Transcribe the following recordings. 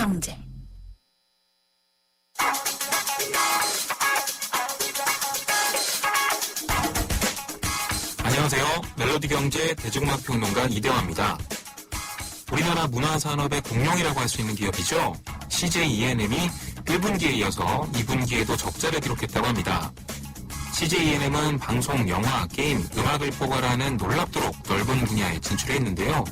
경제. 안녕하세요. 멜로디 경제 대중음악 평론가 이대화입니다. 우리나라 문화산업의 공룡이라고 할 수 있는 기업이죠. CJ E&M이 1분기에 이어서 2분기에도 적자를 기록했다고 합니다. CJ E&M은 방송, 영화, 게임, 음악을 포괄하는 놀랍도록 넓은 분야에 진출했는데요.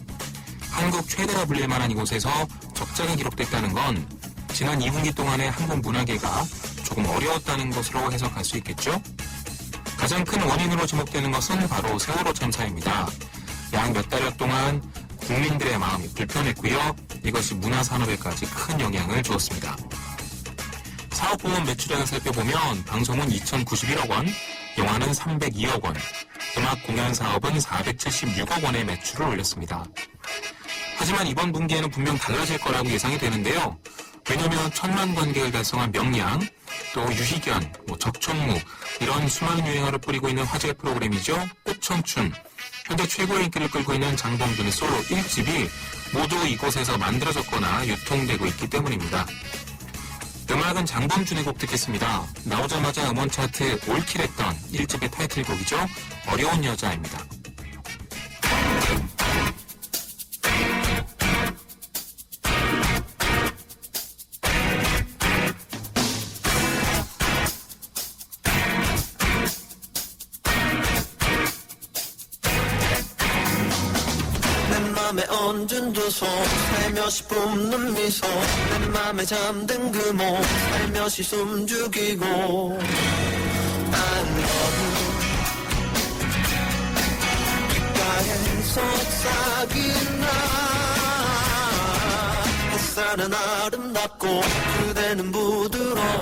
한국 최대라 불릴 만한 이곳에서 적자가 기록됐다는 건 지난 2분기 동안의 한국 문화계가 조금 어려웠다는 것으로 해석할 수 있겠죠? 가장 큰 원인으로 지목되는 것은 바로 세월호 참사입니다. 약 몇 달여 동안 국민들의 마음이 불편했고요. 이것이 문화산업에까지 큰 영향을 주었습니다. 사업부문 매출액을 살펴보면 방송은 2,091억 원, 영화는 302억 원, 음악 공연 사업은 476억 원의 매출을 올렸습니다. 하지만 이번 분기에는 분명 달라질 거라고 예상이 되는데요. 왜냐하면 1,000만 관객을 달성한 명량, 또 유희견, 적천무 이런 수많은 유행어를 뿌리고 있는 화제 프로그램이죠. 꽃청춘, 현재 최고의 인기를 끌고 있는 장범준의 솔로 1집이 모두 이곳에서 만들어졌거나 유통되고 있기 때문입니다. 음악은 장범준의 곡 듣겠습니다. 나오자마자 음원 차트 올킬했던 1집의 타이틀곡이죠. 어려운 여자입니다. 맘에 얹은 두 손 살며시 뿜는 미소 내 맘에 잠든 그 몸 살며시 숨죽이고 I love you 귓가에 속삭인 나 햇살은 아름답고 그대는 부드러워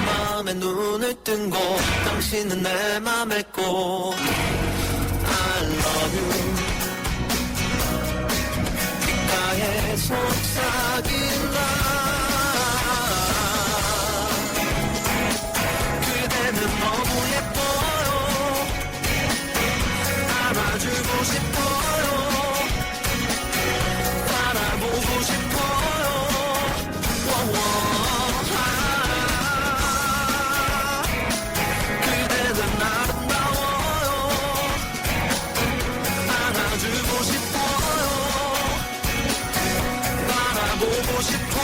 마음에 눈을 뜬 곳 당신은 내 맘의 꽃 I love you 나의 속삭인 나 그대는 너무 예뻐요 안아주고 싶어요 바라보고 싶어요 그대는 아름다워요 안아주고 싶어요 보고 싶어요.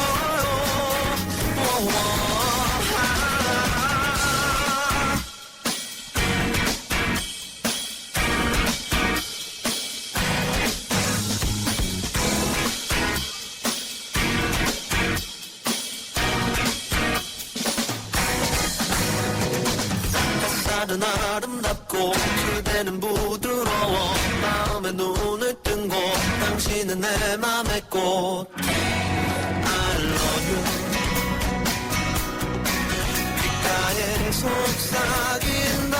햇살은 아름답고 그대는 부드러워 마음에 눈을 뜬 곳 당신은 내 맘의 꽃 귓가에 속삭인 나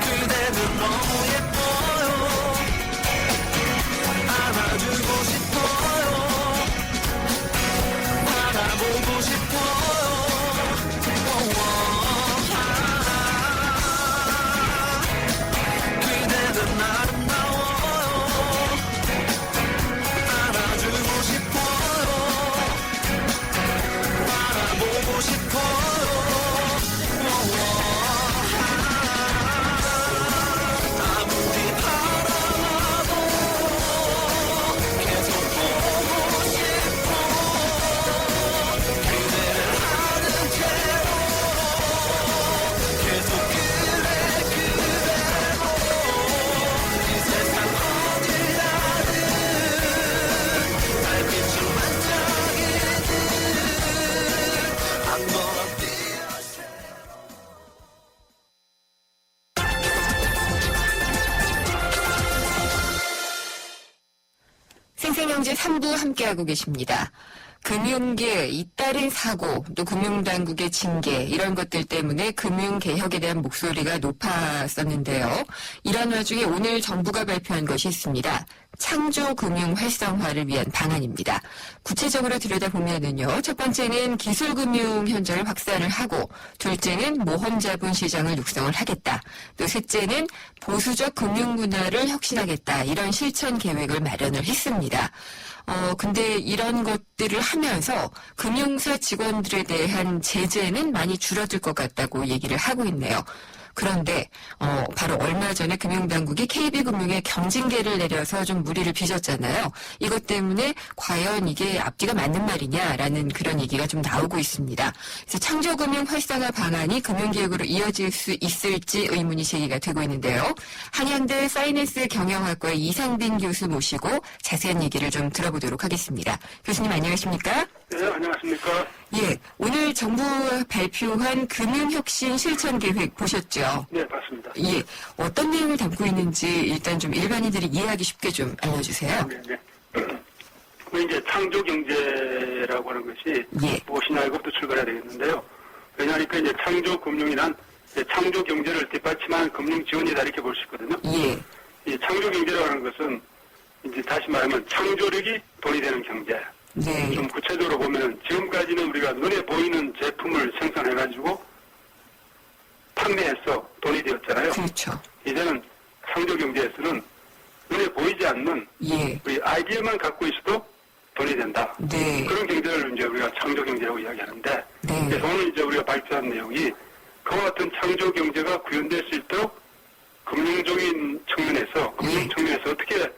그대는 너무 예뻐요 안아주고 싶어요 바라보고 싶어요 그대는 아름다워요 안아주고 싶어요 바라보고 싶어요 아무리 바라봐도 계속 보고 싶어 그대를 아는 채로 계속 그대로 이 세상 어디 가든 달빛을 반짝이는 한 걸음 뛰어서 생생경제 3부 함께하고 계십니다. 금융계 잇따른 사고, 또 금융당국의 징계 이런 것들 때문에 금융개혁에 대한 목소리가 높았었는데요. 이런 와중에 오늘 정부가 발표한 것이 있습니다. 창조 금융 활성화를 위한 방안입니다. 구체적으로 들여다보면은요, 첫 번째는 기술 금융 현장을 확산을 하고, 둘째는 모험 자본 시장을 육성을 하겠다. 또 셋째는 보수적 금융 문화를 혁신하겠다. 이런 실천 계획을 마련을 했습니다. 근데 이런 것들을 하면서 금융사 직원들에 대한 제재는 많이 줄어들 것 같다고 얘기를 하고 있네요. 그런데 바로 얼마 전에 금융당국이 KB금융에 경징계를 내려서 좀 무리를 빚었잖아요. 이것 때문에 과연 이게 앞뒤가 맞는 말이냐라는 그런 얘기가 좀 나오고 있습니다. 그래서 창조금융 활성화 방안이 금융개혁으로 이어질 수 있을지 의문이 제기가 되고 있는데요. 한양대 사이언스 경영학과의 이상빈 교수 모시고 자세한 얘기를 좀 들어보도록 하겠습니다. 교수님 안녕하십니까? 네, 안녕하십니까? 예, 오늘 정부가 발표한 금융혁신 실천계획 보셨죠? 네, 봤습니다. 예, 어떤 내용을 담고 있는지 일단 좀 일반인들이 이해하기 쉽게 좀 알려주세요. 네, 네. 그 이제 창조 경제라고 하는 것이 예. 무엇이냐 이것부터 출발해야 되겠는데요. 왜냐하니까 이제 창조 금융이란 이제 창조 경제를 뒷받침하는 금융 지원이다 이렇게 볼 수 있거든요. 예, 이 창조 경제라고 하는 것은 이제 다시 말하면 창조력이 돈이 되는 경제. 네, 좀 구체적으로 보면은 지금까지는 우리가 눈에 보이는 제품을 생산해가지고 판매해서 돈이 되었잖아요. 그렇죠. 이제는 창조 경제에서는 눈에 보이지 않는 예, 우리 아이디어만 갖고 있어도 돈이 된다. 네, 그런 경제를 이제 우리가 창조 경제라고 이야기하는데, 네, 그래서 오늘 이제 우리가 발표한 내용이 그와 같은 창조 경제가 구현될 수 있도록 금융적인 측면에서, 금융 측면에서 어떻게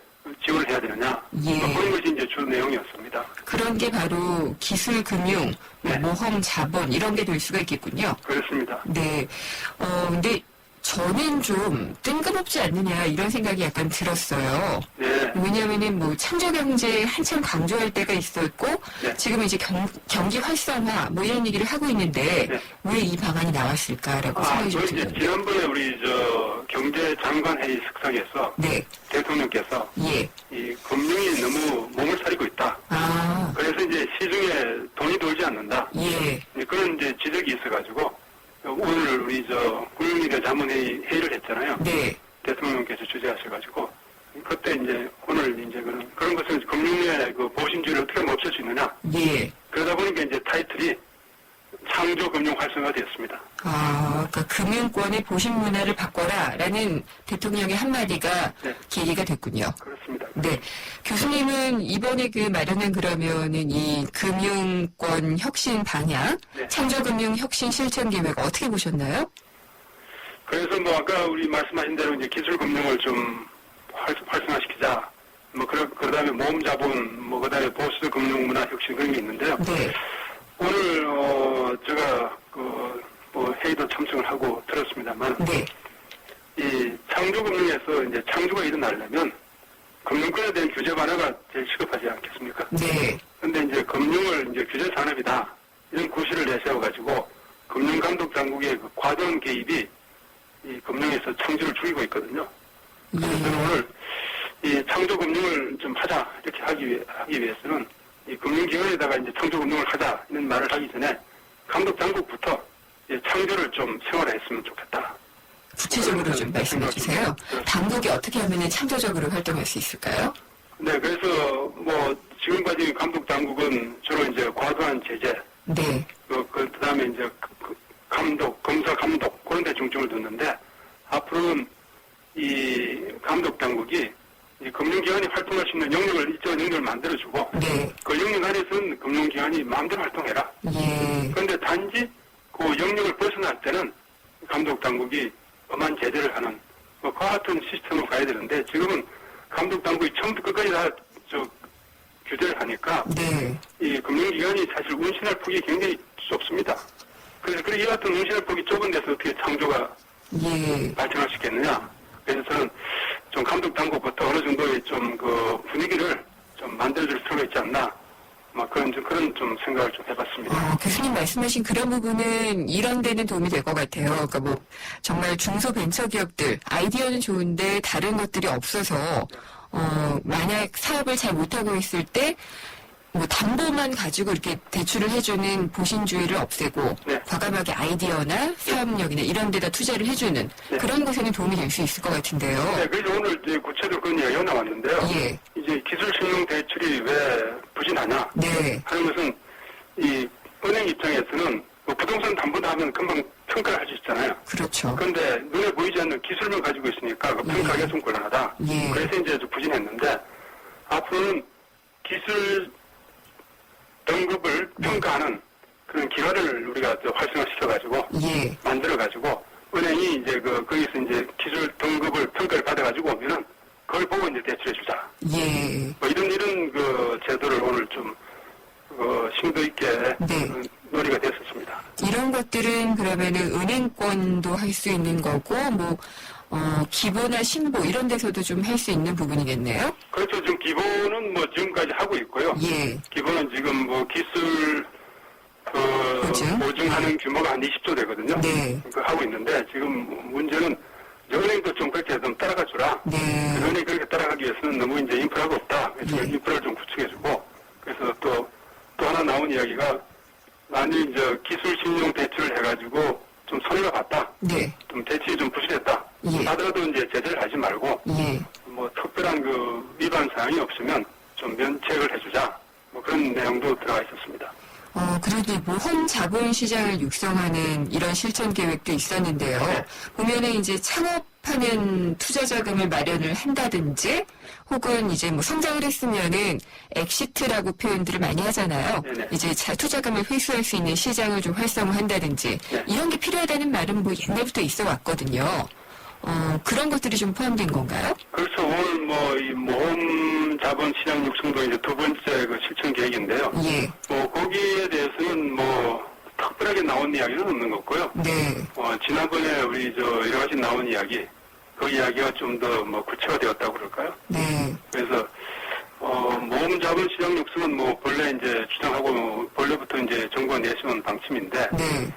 지원을 해야 되느냐. 예. 그런 것이 이제 주 내용이었습니다. 그런 게 바로 기술 금융, 네. 모험 자본 이런 게 될 수가 있겠군요. 그렇습니다. 네, 근데 저는 좀 뜬금없지 않느냐 이런 생각이 약간 들었어요. 네. 왜냐하면은 뭐 창조경제 한참 강조할 때가 있었고 네. 지금은 이제 경기 활성화 뭐 이런 얘기를 하고 있는데 네. 왜 이 방안이 나왔을까라고 아, 생각이 저 좀 이제 들거든요. 지난번에 우리 경제장관 회의 석상에서 네, 대통령께서 예, 이 금융이 너무 몸을 사리고 있다. 아, 그래서 이제 시중에 돈이 돌지 않는다. 예, 그런 이제 지적이 있어가지고 오늘 우리 금융위기 자문회의를 했잖아요. 네, 대통령께서 주재하셔가지고 그때 이제 오늘 이제 그런 것은 금융의 그 보신주의를 어떻게 멈출 수 있느냐. 예. 그러다 보니까 이제 타이틀이 창조 금융 활성화 되었습니다. 아, 그러니까 금융권의 보신 문화를 바꿔라라는 대통령의 한마디가 네. 계기가 됐군요. 그렇습니다. 네. 교수님은 이번에 그 마련한 그러면은 이 금융권 혁신 방향, 네. 창조금융 혁신 실천 계획 어떻게 보셨나요? 그래서 뭐 아까 우리 말씀하신 대로 이제 기술 금융을 좀 활성화시키자. 뭐 그다음에 모험 자본, 뭐 그다음에 보수 금융 문화 혁신 그런 게 있는데요. 네. 오늘 제가 뭐 회의도 참석을 하고 들었습니다만 네. 이 창조 금융에서 이제 창조가 일어나려면 금융권에 대한 규제 완화가 제일 시급하지 않겠습니까? 네. 그런데 이제 금융을 이제 규제 산업이다 이런 구실을 내세워 가지고 금융 감독 당국의 그 과도한 개입이 이 금융에서 창조를 죽이고 있거든요. 그래서 저는 오늘 이 창조 금융을 좀 하자 이렇게 하기 위해서는 이 금융기관에다가 이제 창조 금융을 하자 이런 말을 하기 전에 감독 당국부터 이 창조를 좀 생활화했으면 좋겠다. 구체적으로 좀 말씀해 주세요. 당국이 어떻게 하면 창조적으로 활동할 수 있을까요? 네, 그래서 뭐 지금까지 감독 당국은 주로 이제 과도한 제재, 네. 그다음에 이제 감독, 검사 감독 그런 데 중점을 뒀는데 앞으로는 이 감독 당국이 이 금융기관이 활동할 수 있는 일정한 영역을 만들어주고 네. 그 영역 안에서는 금융기관이 마음대로 활동해라. 예. 그런데 단지 그 영역을 벗어날 때는 감독 당국이 엄한 제재를 하는 뭐 그와 같은 시스템으로 가야 되는데 지금은 감독 당국이 처음부터 끝까지 다 규제를 하니까 네. 이 금융기관이 사실 운신할 폭이 굉장히 좁습니다. 그래서 이 같은 운신할 폭이 좁은 데서 어떻게 창조가 예. 발전할 수 있겠느냐. 그래서 저는 좀 감독 당국부터 어느 정도의 좀 그 분위기를 좀 만들어줄 필요가 있지 않나. 막 그런 좀 생각을 좀 해봤습니다. 교수님 말씀하신 그런 부분은 이런 데는 도움이 될 것 같아요. 그러니까 뭐 정말 중소벤처기업들 아이디어는 좋은데 다른 것들이 없어서 만약 사업을 잘 못하고 있을 때 뭐 담보만 가지고 이렇게 대출을 해주는 보신주의를 없애고 네. 과감하게 아이디어나 사업력이나 이런 데다 투자를 해주는 네. 그런 것에는 도움이 될 수 있을 것 같은데요. 네, 그래서 오늘 이제 구체적으로 그런 이야기가 나왔는데요. 예. 이제 기술신용 대출이 왜 부진하냐 네. 하는 것은 이 은행 입장에서는 뭐 부동산 담보다 하면 금방 평가를 할 수 있잖아요. 그렇죠. 그런데 눈에 보이지 않는 기술만 가지고 있으니까 그 평가하기가 좀 곤란하다. 예. 그래서 이제 좀 부진했는데 앞으로는 기술 등급을 평가하는 그런 기관을 우리가 활성화시켜가지고 예. 만들어가지고 은행이 이제 거기서 이제 기술 등급을 평가를 받아가지고 오면은 그걸 보고 이제 대출해주자. 예. 뭐 이런 그 제도를 오늘 좀 심도 있게 네. 논의가 됐었습니다. 이런 것들은 그러면은 은행권도 할 수 있는 거고, 뭐, 기보나 신보 이런 데서도 좀 할 수 있는 부분이겠네요? 그렇죠. 지금 기본은 뭐 지금까지 하고 있고요. 예. 기본은 지금 뭐 기술 보증? 보증하는 규모가 한 20조 되거든요. 네. 그 하고 있는데 지금 문제는 은행도 좀 그렇게 좀 따라가 주라. 네. 은행이 그렇게 따라가기 위해서는 너무 이제 인프라가 없다. 그래서 예. 인프라를 좀 구축해주고 그래서 또 하나 나온 이야기가 만일 이제 기술 신용 대출을 해가지고 좀 손해가 봤다. 네. 좀 대출이 좀 부실했다. 예. 하더라도 이제 제재를 하지 말고 예. 뭐 특별한 그 위반 사항이 없으면 좀 면책을 해주자. 뭐 그런 내용도 들어가 있었습니다. 그래도 모험 자본 시장을 육성하는 이런 실천 계획도 있었는데요. 네. 보면은 이제 창업하는 투자 자금을 마련을 한다든지 혹은 이제 뭐 성장을 했으면은 엑시트라고 표현들을 많이 하잖아요. 네네. 이제 투자금을 회수할 수 있는 시장을 좀 활성화한다든지 네. 이런 게 필요하다는 말은 뭐 옛날부터 있어 왔거든요. 그런 것들이 좀 포함된 건가요? 그렇죠. 오늘 뭐 이 모험 자본 시장 육성도 이제 두 번째 그 실천 계획인데요. 예. 뭐 거기에 대해서는 뭐 특별하게 나온 이야기는 없는 것 같고요. 네. 지난번에 우리 여러 가지 나온 이야기, 그 이야기가 좀 더 뭐 구체화되었다고 그럴까요? 네. 그래서 모험 자본 시장 육성은 뭐 본래 이제 주장하고 본래부터 이제 정부가 내세운 방침인데 네.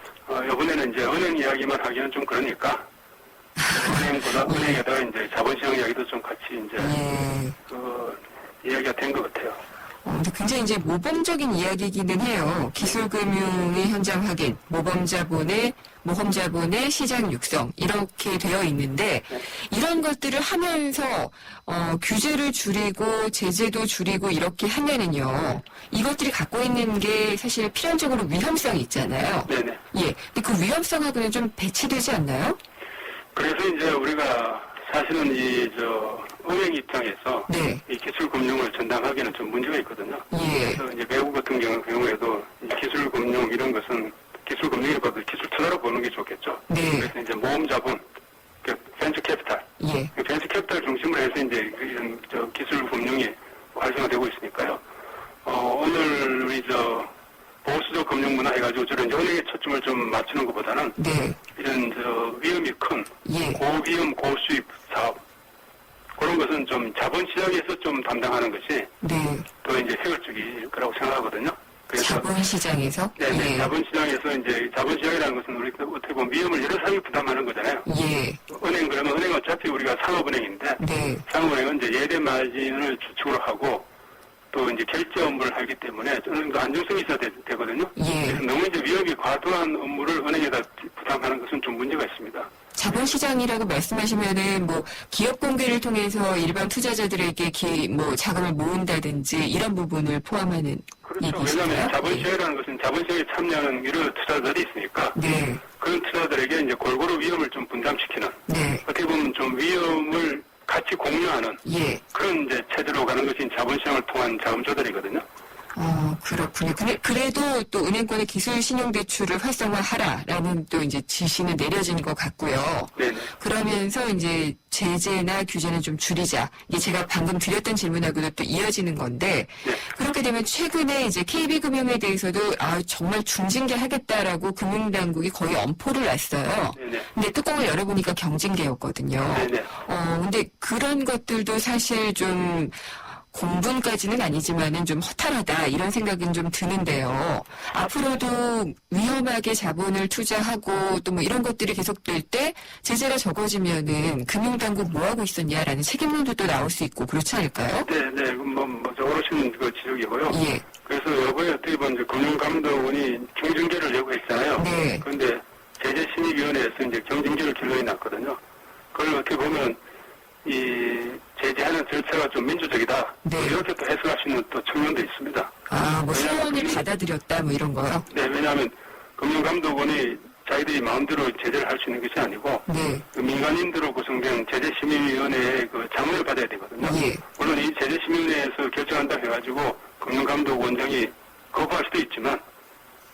이번에는 이제 은행 이야기만 하기는 좀 그러니까 은행에다가 이제 자본시장 이야기도 좀 같이 이제 예. 이야기가 된 것 같아요. 근데 굉장히 이제 모범적인 이야기이기는 해요. 기술금융의 현장 확인, 모범자본의 시장 육성 이렇게 되어 있는데 이런 것들을 하면서 규제를 줄이고 제재도 줄이고 이렇게 하면은요 이것들이 갖고 있는 게 사실 필연적으로 위험성이 있잖아요. 네네. 예, 근데 그 위험성하고는 좀 배치되지 않나요? 그래서 이제 우리가 사실은 은행 입장에서 네. 이 기술금융을 전담하기는 좀 문제가 있거든요. 예, 그래서 이제 외국 같은 경우에도 이 기술금융 이런 것은 기술금융이보다 기술 투자로 보는 게 좋겠죠. 네. 그래서 이제 모험자본, 벤처 캐피탈, 예, 벤처 캐피탈 중심으로 해서 이제 이런 기술금융이 활성화되고 있으니까요. 오늘 우리 보수적 금융문화 해가지고 저런 은행에 초점을 좀 맞추는 것보다는 네, 이런 위험이 큰 예, 고위험 고수입 사업 그런 것은 좀 자본시장에서 좀 담당하는 것이 네. 더 이제 효율적일 거라고 생각하거든요. 그래서 자본시장에서? 네, 예, 자본시장에서 이제 자본시장이라는 것은 우리 어떻게 보면 위험을 여러 사람이 부담하는 거잖아요. 예, 은행 그러면 은행 어차피 우리가 상업은행인데 네, 상업은행은 이제 예대 마진을 주축으로 하고 또 이제 결제 업무를 하기 때문에 어느 정도 안정성이 있어야 되거든요. 예. 그래서 너무 이제 위험이 과도한 업무를 은행에다 부담하는 것은 좀 문제가 있습니다. 자본시장이라고 말씀하시면은 뭐 기업 공개를 통해서 일반 투자자들에게 자금을 모은다든지 이런 부분을 포함하는 그렇죠. 얘기시나요? 왜냐하면 자본시장이라는 것은 자본시장에 참여하는 여러 투자자들이 있으니까 네, 그런 투자자들에게 이제 골고루 위험을 좀 분담시키는 네, 어떻게 보면 좀 위험을 같이 공유하는 예. 그런 이제 체제로 가는 것이 자본시장을 통한 자금 조달이거든요. 그렇군요. 그래도 또 은행권의 기술 신용 대출을 활성화하라라는 또 이제 지시는 내려진 것 같고요. 네네. 그러면서 이제 제재나 규제는 좀 줄이자. 이게 제가 방금 드렸던 질문하고도 또 이어지는 건데 네. 그렇게 되면 최근에 이제 KB금융에 대해서도 정말 중징계하겠다라고 금융당국이 거의 엄포를 놨어요. 네네. 근데 뚜껑을 열어보니까 경징계였거든요. 네네. 근데 그런 것들도 사실 좀 공분까지는 아니지만은 좀 허탈하다 이런 생각은 좀 드는데요. 앞으로도 위험하게 자본을 투자하고 또 뭐 이런 것들이 계속될 때 제재가 적어지면은 금융당국 뭐 하고 있었냐라는 책임론도 또 나올 수 있고 그렇지 않을까요? 네네. 어르신 그 지적이고요. 예, 그래서 이번에 어떻게 보면 이제 금융감독원이 경징계를 요구했잖아요. 네, 그런데 제재심의위원회에서 이제 경징계를 결론이 났거든요. 그걸 어떻게 보면 이 제재하는 절차가 좀 민주적이다 아니다. 네. 이렇게 또 해석할 수 있는 또 측면도 있습니다. 아, 뭐 왜냐하면 소원을 받아들였다 뭐 이런 거요? 네, 왜냐하면 금융감독원이 자기들이 마음대로 제재를 할 수 있는 것이 아니고 네. 그 민간인들로 구성된 제재심의위원회의 그 자문을 받아야 되거든요. 예. 물론 이 제재심의위원회에서 결정한다 해가지고 금융감독원장이 거부할 수도 있지만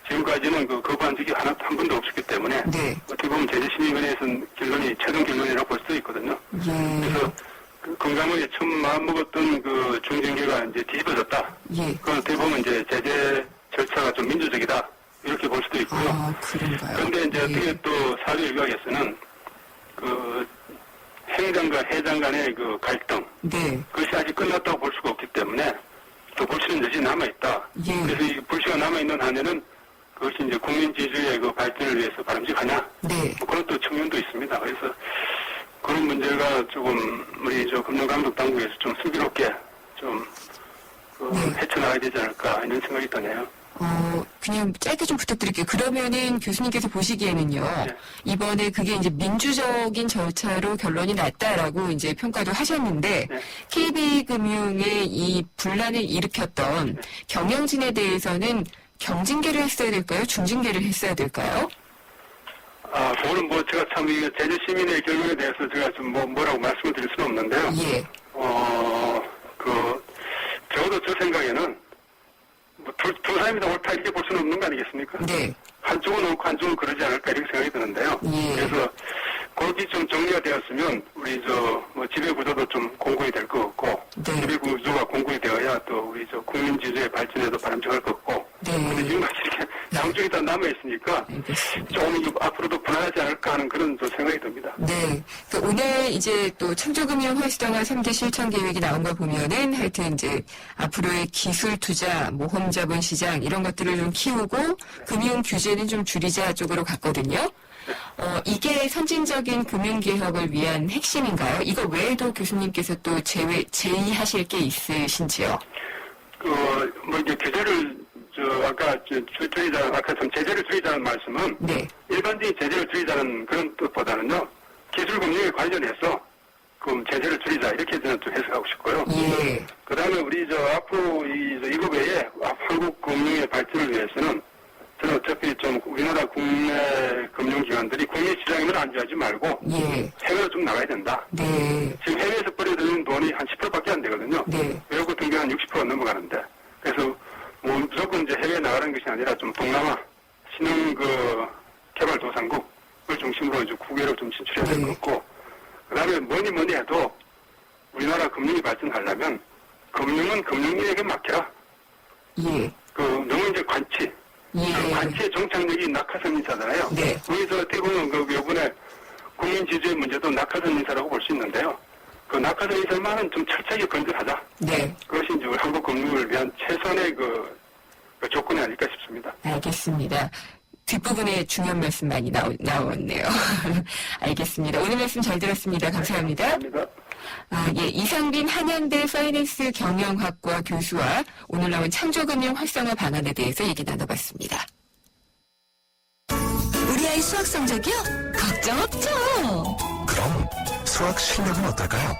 지금까지는 그 거부한 적이 한 번도 없었기 때문에 네. 어떻게 보면 제재심의위원회에서는 결론이 최종 결론이라고 볼 수도 있거든요. 예. 그래서 그 건강을 처음 마음먹었던 그 중징계가 이제 뒤집어졌다. 예. 그건 어떻게 보면 이제 제재 절차가 좀 민주적이다. 이렇게 볼 수도 있고요. 아, 그런가요? 그런데 이제 예. 어떻게 또 사회 일각에서는 그 행정과 회장 간의 그 갈등, 네. 그것이 아직 끝났다고 볼 수가 없기 때문에 또 불씨는 여전히 남아있다. 예. 그래서 이 불씨가 남아있는 한에는 그것이 이제 국민 지주의 그 발전을 위해서 바람직하냐? 네. 뭐 그런 또 측면도 있습니다. 그래서 그런 문제가 조금 우리 저 금융감독 당국에서 좀 슬기롭게 좀 네. 헤쳐나가야 되지 않을까 이런 생각이 드네요. 그냥 짧게 좀 부탁드릴게요. 그러면은 교수님께서 보시기에는요, 네. 이번에 그게 이제 민주적인 절차로 결론이 났다라고 이제 평가도 하셨는데, 네. KB금융의 이 분란을 일으켰던 경영진에 대해서는 경징계를 했어야 될까요? 중징계를 했어야 될까요? 아, 그거는 뭐 제가 참 이 제재 시민의 결론에 대해서 제가 좀 뭐라고 말씀을 드릴 수는 없는데요. 예. 적어도 저 생각에는 뭐 두 사람이 다 옳다 이렇게 볼 수는 없는 거 아니겠습니까? 네. 한쪽은 옳고 한쪽은 그러지 않을까 이렇게 생각이 드는데요. 예. 그래서 그렇게 좀 정리가 되었으면 우리 뭐 지배 구조도 좀 공고히 될 것 같고 네. 지배 구조가 공고히 되어야 또 우리 국민 지주의 발전에도 바람직할 것 같고. 네. 근데 지금까지 이렇게 양쪽이 다 남아 있으니까 알겠습니다. 조금 앞으로도 불안하지 않을까 하는 그런 또 생각이 듭니다. 네. 그 오늘 이제 또 창조금융 활성화 3대 실천 계획이 나온 걸 보면은 하여튼 이제 앞으로의 기술 투자, 모험 자본 시장 이런 것들을 좀 키우고 금융 규제는 좀 줄이자 쪽으로 갔거든요. 이게 선진적인 금융 개혁을 위한 핵심인가요? 이거 외에도 교수님께서 또 제의하실 게 있으신지요? 뭐 이제 규제를 아까 좀 제재를 줄이자는 말씀은 네. 일반적인 제재를 줄이자는 그런 뜻보다는요 기술 금융에 관련해서 그 제재를 줄이자 이렇게 저는 좀 해석하고 싶고요. 예. 그다음에 우리 앞으로 이거 외에 한국 금융의 발전을 위해서는 저는 어차피 좀 우리나라 국내 금융기관들이 국내 시장에만 안주하지 말고 예. 해외로 좀 나가야 된다. 네. 지금 해외에서 뿌려드는 돈이 한 10%밖에 안 되거든요. 네. 외국 같은 경우는 한 60% 넘어가는데 그래서 뭐 무조건 이제 해외에 나가는 것이 아니라 좀 동남아 신흥 개발도상국을 중심으로 이제 국외로 좀 진출해야 될 것 같고 그다음에 뭐니 해도 우리나라 금융이 발전하려면 금융은 금융인에게 맡겨라. 예. 너무 이제 관치. 예. 관치의 정착력이 낙하산 인사잖아요. 네. 거기서 어떻게 보면 요번에 국민 지주의 문제도 낙하산 인사라고 볼 수 있는데요. 그 낙하산 인사만은 좀 철저하게 건드하자. 네. 그것이 이제 우리 한국 금융을 위한 최선의 그 조건이 아닐까 싶습니다. 알겠습니다. 뒷부분에 중요한 말씀 많이 나왔네요. 알겠습니다. 오늘 말씀 잘 들었습니다. 감사합니다. 감사합니다. 이상빈 한양대 파이낸스 경영학과 교수와 오늘 나온 창조금융 활성화 방안에 대해서 얘기 나눠봤습니다. 우리 아이 수학 성적이요? 걱정 없죠. 그럼 수학 실력은 어떨까요?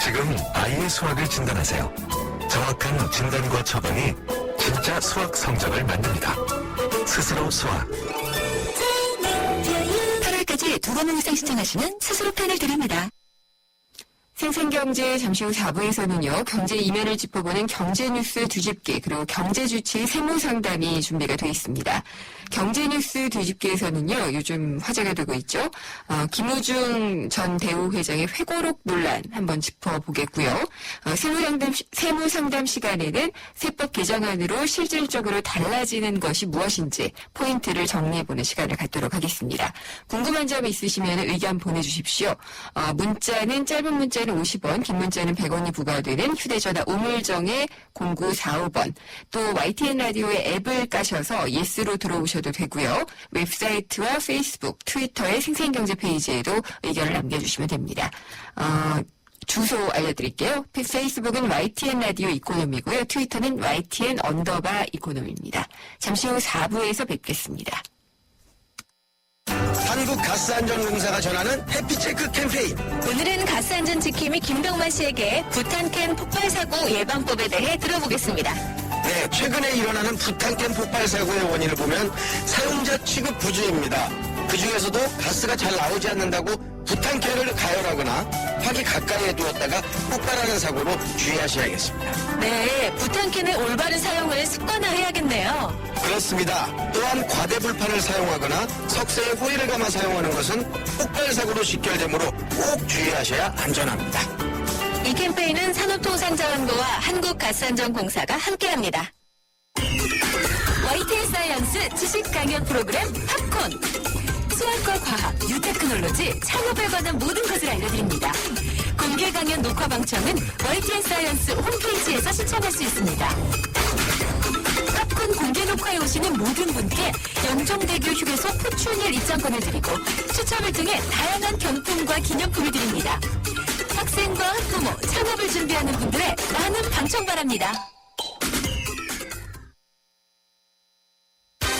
지금 아이의 수학을 진단하세요. 정확한 진단과 처방이 진짜 수학 성적을 만듭니다. 스스로 수학. 8월까지 2번 이상 신청하시면 스스로 펜을 드립니다. 생생경제 잠시 후 4부에서는요. 경제 이면을 짚어보는 경제뉴스 뒤집기 그리고 경제주치 세무상담이 준비가 되어 있습니다. 경제뉴스 뒤집기에서는요. 요즘 화제가 되고 있죠. 김우중 전 대우회장의 회고록 논란 한번 짚어보겠고요. 세무상담 시간에는 세법 개정안으로 실질적으로 달라지는 것이 무엇인지 포인트를 정리해보는 시간을 갖도록 하겠습니다. 궁금한 점 있으시면 의견 보내주십시오. 문자는 짧은 문자는 50원, 긴 문자는 100원이 부과되는 휴대전화 우물정의 0945번, 또 YTN 라디오의 앱을 까셔서 예스로 들어오셔도 되고요. 웹사이트와 페이스북, 트위터의 생생경제 페이지에도 의견을 남겨주시면 됩니다. 주소 알려드릴게요. 페이스북은 YTN 라디오 이코노미고요. 트위터는 YTN_이코노미입니다. 잠시 후 4부에서 뵙겠습니다. 한국가스안전공사가 전하는 해피체크 캠페인. 오늘은 가스안전 지킴이 김병만 씨에게 부탄캔 폭발 사고 예방법에 대해 들어보겠습니다. 네, 최근에 일어나는 부탄캔 폭발 사고의 원인을 보면 사용자 취급 부주의입니다. 그 중에서도 가스가 잘 나오지 않는다고 부탄캔을 가열하거나 화기 가까이에 두었다가 폭발하는 사고로 주의하셔야겠습니다. 네, 부탄캔의 올바른 사용을 습관화해야겠네요. 그렇습니다. 또한 과대불판을 사용하거나 석쇠에 호일을 감아 사용하는 것은 폭발 사고로 직결되므로 꼭 주의하셔야 안전합니다. 이 캠페인은 산업통상자원부와 한국가스안전공사가 함께합니다. YTN 사이언스 지식 강연 프로그램 팝콘. 수학과 과학, 뉴테크놀로지, 창업에 관한 모든 것을 알려드립니다. 공개 강연 녹화 방청은 YTN 사이언스 홈페이지에서 시청할 수 있습니다. 팝콘 공개 녹화에 오시는 모든 분께 영종대교 휴게소 포춘일 입장권을 드리고 추첨을 통해 다양한 경품과 기념품을 드립니다. 학생과 학부모, 창업을 준비하는 분들의 많은 방청 바랍니다.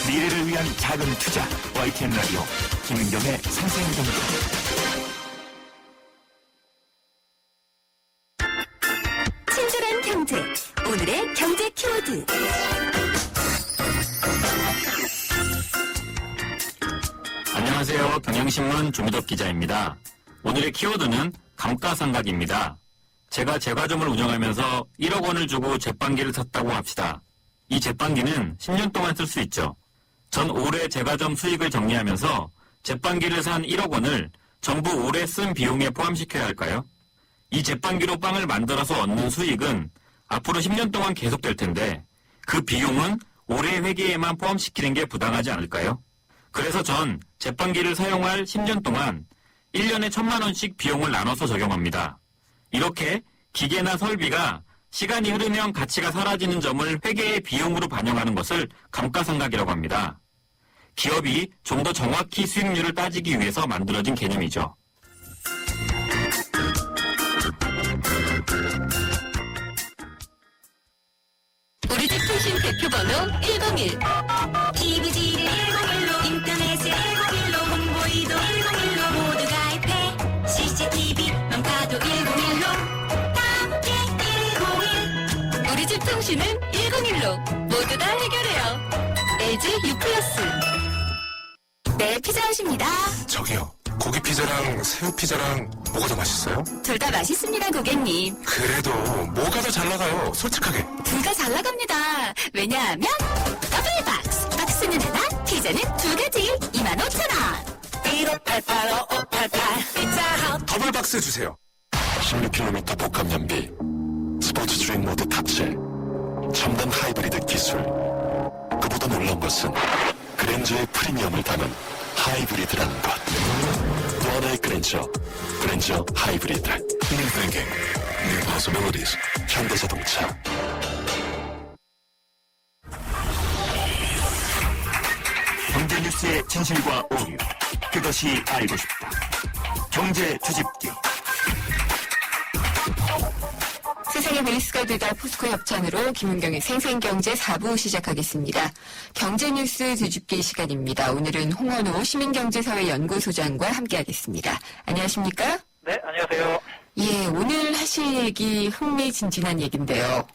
미래를 위한 작은 투자 YTN 라디오 김은경의 생생경제. 친절한 경제, 오늘의 경제 키워드. 안녕하세요. 경향신문 조미덕 기자입니다. 오늘의 키워드는 감가상각입니다. 제가 제과점을 운영하면서 1억 원을 주고 제빵기를 샀다고 합시다. 이 제빵기는 10년 동안 쓸 수 있죠. 전 올해 제과점 수익을 정리하면서 제빵기를 산 1억 원을 전부 올해 쓴 비용에 포함시켜야 할까요? 이 제빵기로 빵을 만들어서 얻는 수익은 앞으로 10년 동안 계속될 텐데 그 비용은 올해 회계에만 포함시키는 게 부당하지 않을까요? 그래서 전 제빵기를 사용할 10년 동안 1년에 1,000만 원씩 비용을 나눠서 적용합니다. 이렇게 기계나 설비가 시간이 흐르면 가치가 사라지는 점을 회계의 비용으로 반영하는 것을 감가상각이라고 합니다. 기업이 좀 더 정확히 수익률을 따지기 위해서 만들어진 개념이죠. 우리 집 통신 대표번호 101. TV지를 101로, 인터넷을 101로, 홍보이도 101로, 모두 가입해. CCTV, 명카도 101로, 함께 101. 우리 집 통신은 101로, 모두 다 해결해요. LG U+. 네, 피자헛입니다. 저기요, 고기 피자랑 새우 피자랑 뭐가 더 맛있어요? 둘 다 맛있습니다, 고객님. 그래도 뭐가 더 잘 나가요? 솔직하게. 둘 다 잘 나갑니다. 왜냐하면 더블 박스. 박스는 하나, 피자는 두 가지. 25,000원. 1588-5588 피자헛. 더블 박스 주세요. 16km 복합 연비, 스포츠 주행 모드 탑재, 첨단 하이브리드 기술. 그보다 놀라운 것은 그랜저의 프리미엄을 담은 하이브리드라는 것. 또 하나의 그랜저 하이브리드. New thinking, new possibilities. 현대자동차. 경제 뉴스의 진실과 오류, 그것이 알고 싶다. 경제 주집기. 세상의 베이스가 되다 포스코 협찬으로 김은경의 생생경제 4부 시작하겠습니다. 경제뉴스 뒤집기 시간입니다. 오늘은 홍원호 시민경제사회연구소장과 함께하겠습니다. 안녕하십니까? 네, 안녕하세요. 예, 오늘 하실 얘기 흥미진진한 얘기인데요.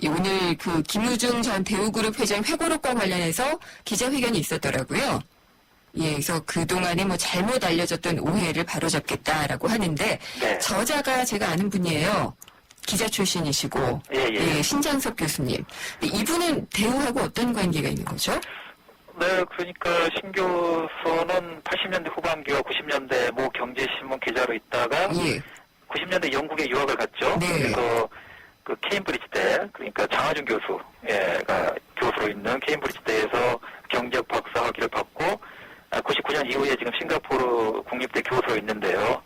오늘 그 김우중 전 대우그룹 회장 회고록과 관련해서 기자회견이 있었더라고요. 예, 그래서 그동안에 뭐 잘못 알려졌던 오해를 바로잡겠다라고 하는데 네. 저자가 제가 아는 분이에요. 기자 출신이시고 예. 신장섭 교수님. 근데 이분은 대우하고 어떤 관계가 있는 거죠? 네, 그러니까 신 교수는 80년대 후반기와 90년대 모 경제신문 기자로 있다가 예. 90년대 영국에 유학을 갔죠. 네. 그래서 그 케임브리지 대, 그러니까 장하준 교수가 교수로 있는 케임브리지 대에서 경제학 박사 학위를 받고 99년 이후에 지금 싱가포르 국립대 교수로 있는데요.